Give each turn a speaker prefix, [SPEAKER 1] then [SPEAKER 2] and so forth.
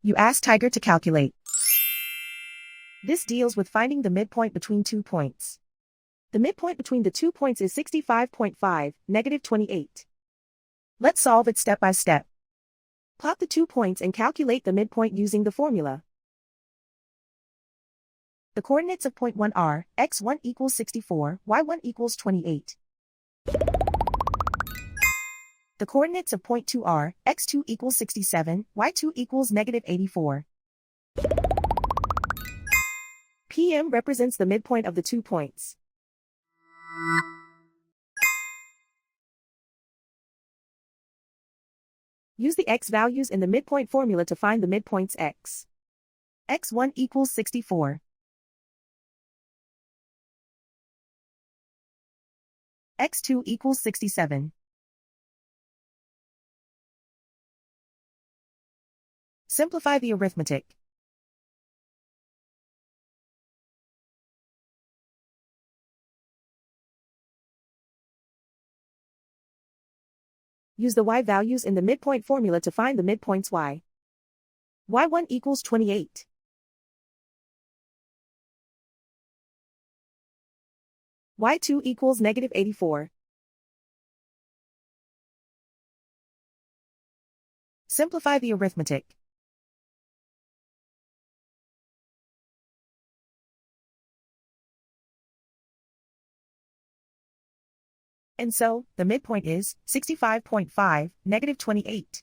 [SPEAKER 1] You ask Tiger to calculate. This deals with finding the midpoint between 2 points. The midpoint between the 2 points is 65.5, -28. Let's solve it step by step. Plot the 2 points and calculate the midpoint using the formula. The coordinates of point 1 are, x1 equals 64, y1 equals 28. The coordinates of point 2 are, x2 equals 67, y2 equals -84. PM represents the midpoint of the 2 points. Use the x values in the midpoint formula to find the midpoints x. x1 equals 64. x2 equals 67. Simplify the arithmetic. Use the y values in the midpoint formula to find the midpoints y. y1 equals 28. y2 equals -84. Simplify the arithmetic. And so, the midpoint is 65.5, -28.